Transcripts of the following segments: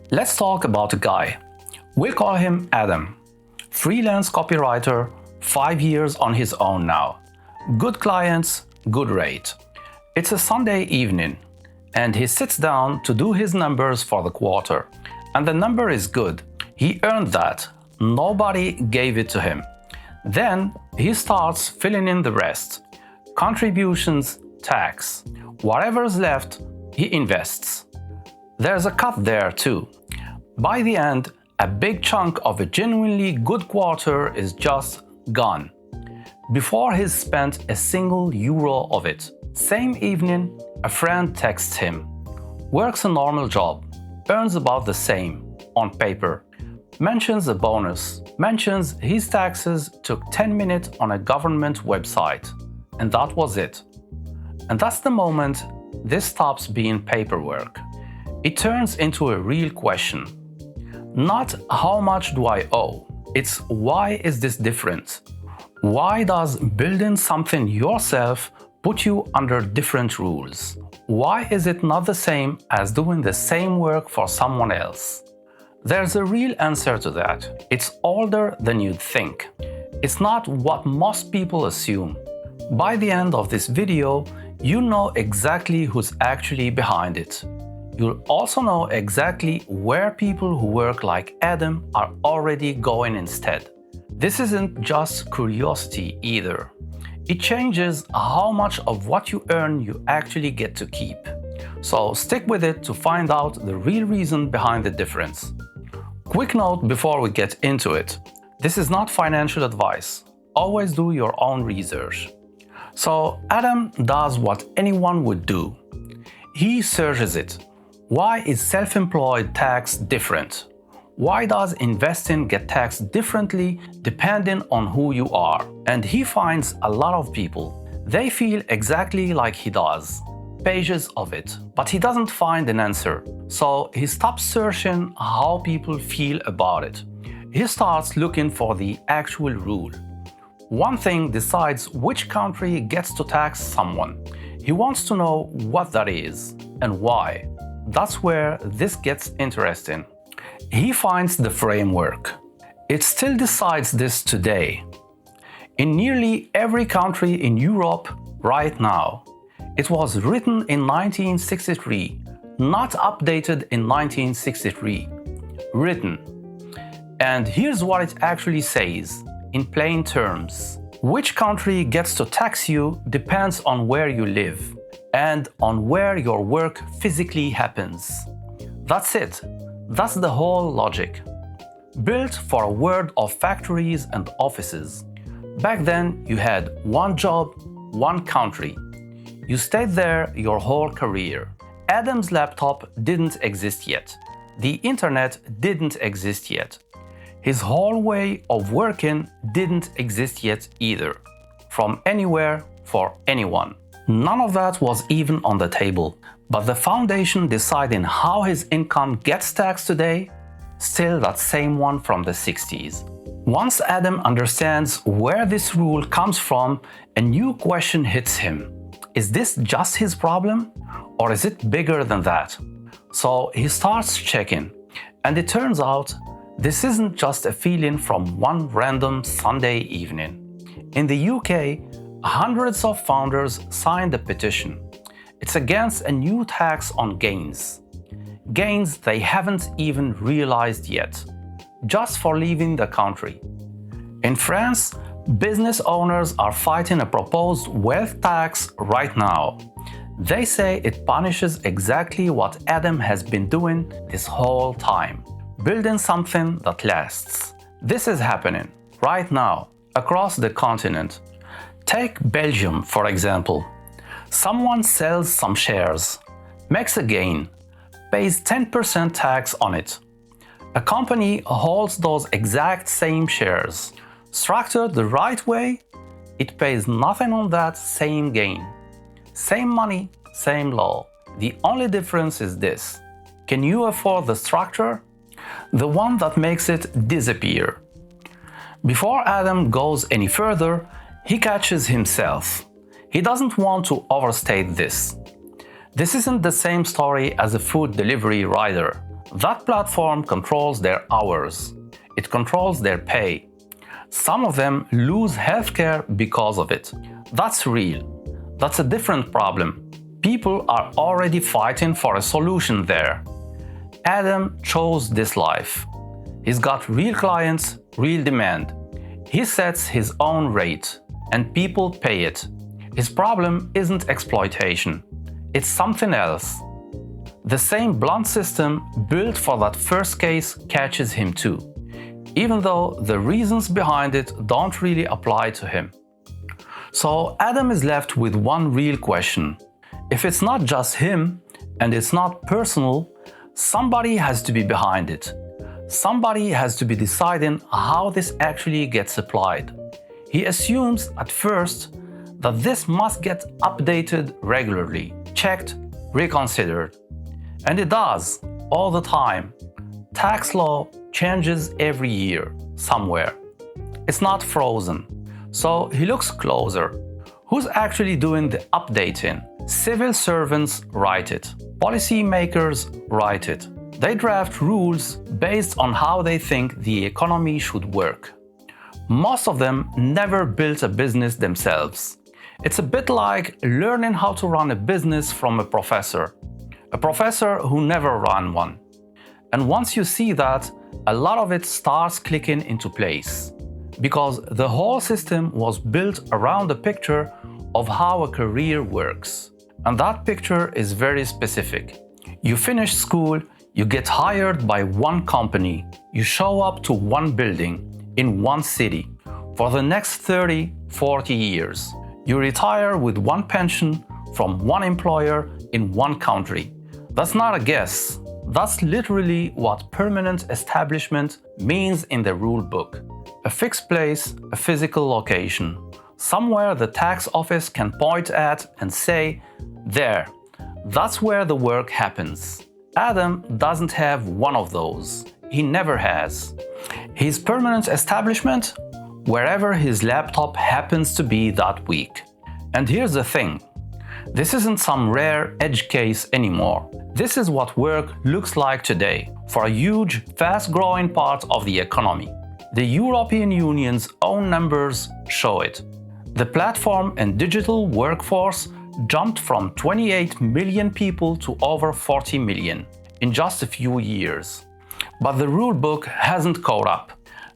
Let's talk about a guy. We'll call him Adam. Freelance copywriter, 5 years on his own now. Good clients, good rate. It's a Sunday evening, and he sits down to do his numbers for the quarter. And the number is good. He earned that. Nobody gave it to him. Then he starts filling in the rest. Contributions, tax. Whatever's left, he invests. There's a cut there too. By the end, a big chunk of a genuinely good quarter is just gone, before he's spent a single euro of it. Same evening, a friend texts him. Works a normal job, earns about the same, on paper. Mentions a bonus, mentions his taxes took 10 minutes on a government website. And that was it. And that's the moment this stops being paperwork. It turns into a real question. Not how much do I owe? It's why is this different? Why does building something yourself put you under different rules? Why is it not the same as doing the same work for someone else? There's a real answer to that. It's older than you'd think. It's not what most people assume. By the end of this video, you know exactly who's actually behind it. You'll also know exactly where people who work like Adam are already going instead. This isn't just curiosity either. It changes how much of what you earn you actually get to keep. So stick with it to find out the real reason behind the difference. Quick note before we get into it. This is not financial advice. Always do your own research. So Adam does what anyone would do. He searches it. Why is self-employed tax different? Why does investing get taxed differently depending on who you are? And he finds a lot of people. They feel exactly like he does. Pages of it. But he doesn't find an answer. So he stops searching how people feel about it. He starts looking for the actual rule. One thing decides which country gets to tax someone. He wants to know what that is and why. That's where this gets interesting. He finds the framework. It still decides this today. In nearly every country in Europe right now. It was written in 1963, not updated in 1963. Written. And here's what it actually says, in plain terms. Which country gets to tax you depends on where you live and on where your work physically happens. That's it. That's the whole logic. Built for a world of factories and offices. Back then, you had one job, one country. You stayed there your whole career. Adam's laptop didn't exist yet. The internet didn't exist yet. His whole way of working didn't exist yet either. From anywhere, for anyone. None of that was even on the table. But the foundation deciding how his income gets taxed today, still that same one from the 60s. Once Adam understands where this rule comes from, a new question hits him. Is this just his problem? Or is it bigger than that? So he starts checking. And it turns out, this isn't just a feeling from one random Sunday evening. In the UK, hundreds of founders signed a petition. It's against a new tax on gains. Gains they haven't even realized yet, just for leaving the country. In France, business owners are fighting a proposed wealth tax right now. They say it punishes exactly what Adam has been doing this whole time, building something that lasts. This is happening right now across the continent. Take Belgium, for example. Someone sells some shares, makes a gain, pays 10% tax on it. A company holds those exact same shares. Structured the right way, it pays nothing on that same gain. Same money, same law. The only difference is this. Can you afford the structure? The one that makes it disappear. Before Adam goes any further, he catches himself. He doesn't want to overstate this. This isn't the same story as a food delivery rider. That platform controls their hours. It controls their pay. Some of them lose healthcare because of it. That's real. That's a different problem. People are already fighting for a solution there. Adam chose this life. He's got real clients, real demand. He sets his own rate, and people pay it. His problem isn't exploitation. It's something else. The same blunt system built for that first case catches him too, even though the reasons behind it don't really apply to him. So Adam is left with one real question. If it's not just him, and it's not personal, somebody has to be behind it. Somebody has to be deciding how this actually gets applied. He assumes at first that this must get updated regularly, checked, reconsidered. And it does, all the time. Tax law changes every year, somewhere. It's not frozen. So he looks closer. Who's actually doing the updating? Civil servants write it. Policymakers write it. They draft rules based on how they think the economy should work. Most of them never built a business themselves. It's a bit like learning how to run a business from a professor who never ran one. And once you see that, a lot of it starts clicking into place, because the whole system was built around a picture of how a career works. And that picture is very specific. You finish school, you get hired by one company, you show up to one building in one city for the next 30, 40 years. You retire with one pension from one employer in one country. That's not a guess. That's literally what permanent establishment means in the rule book. A fixed place, a physical location. Somewhere the tax office can point at and say, there, that's where the work happens. Adam doesn't have one of those. He never has. His permanent establishment, wherever his laptop happens to be that week. And here's the thing. This isn't some rare edge case anymore. This is what work looks like today for a huge, fast-growing part of the economy. The European Union's own numbers show it. The platform and digital workforce jumped from 28 million people to over 40 million in just a few years. But the rulebook hasn't caught up.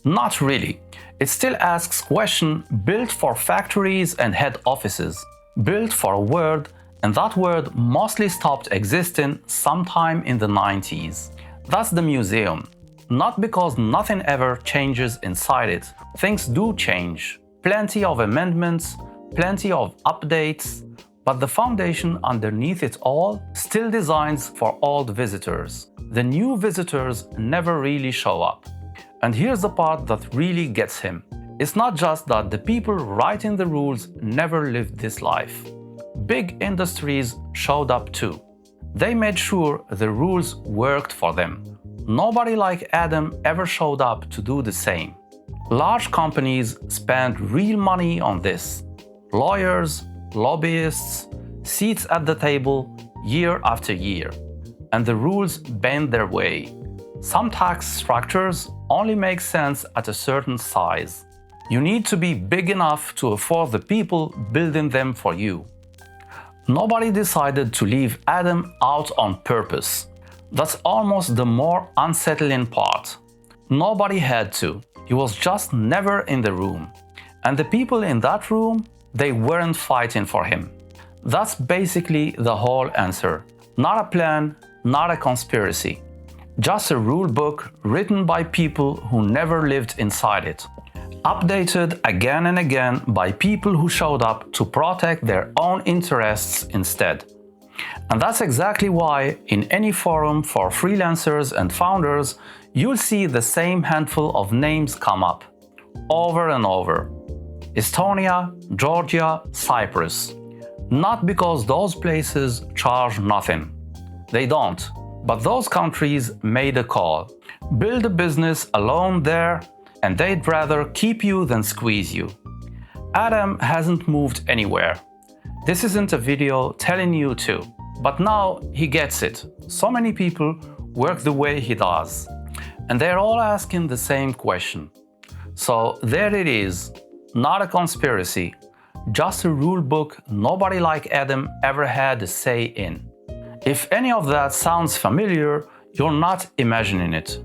Not really. It still asks questions built for factories and head offices, built for a word, and that word mostly stopped existing sometime in the 90s. That's the museum. Not because nothing ever changes inside it. Things do change. Plenty of amendments, plenty of updates, but the foundation underneath it all still designs for old visitors. The new visitors never really show up. And here's the part that really gets him. It's not just that the people writing the rules never lived this life. Big industries showed up too. They made sure the rules worked for them. Nobody like Adam ever showed up to do the same. Large companies spend real money on this. Lawyers, lobbyists, seats at the table year after year. And the rules bend their way. Some tax structures only make sense at a certain size. You need to be big enough to afford the people building them for you. Nobody decided to leave Adam out on purpose. That's almost the more unsettling part. Nobody had to. He was just never in the room. And the people in that room, they weren't fighting for him. That's basically the whole answer. Not a plan, not a conspiracy. Just a rule book written by people who never lived inside it. Updated again and again by people who showed up to protect their own interests instead. And that's exactly why in any forum for freelancers and founders, you'll see the same handful of names come up, over and over. Estonia, Georgia, Cyprus. Not because those places charge nothing. They don't. But those countries made a call. Build a business alone there, and they'd rather keep you than squeeze you. Adam hasn't moved anywhere. This isn't a video telling you to. But now he gets it. So many people work the way he does. And they're all asking the same question. So there it is, not a conspiracy, just a rule book nobody like Adam ever had a say in. If any of that sounds familiar, you're not imagining it.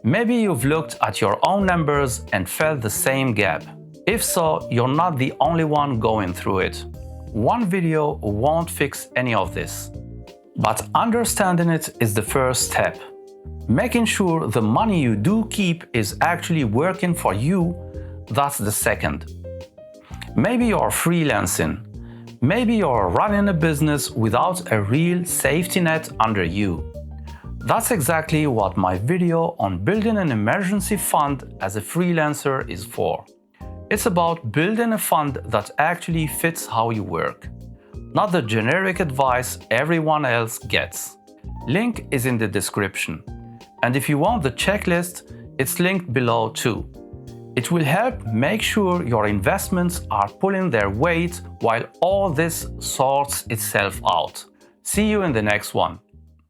Maybe you've looked at your own numbers and felt the same gap. If so, you're not the only one going through it. One video won't fix any of this. But understanding it is the first step. Making sure the money you do keep is actually working for you, that's the second. Maybe you're freelancing. Maybe you're running a business without a real safety net under you. That's exactly what my video on building an emergency fund as a freelancer is for. It's about building a fund that actually fits how you work, not the generic advice everyone else gets. Link is in the description. And if you want the checklist, it's linked below too. It will help make sure your investments are pulling their weight while all this sorts itself out. See you in the next one.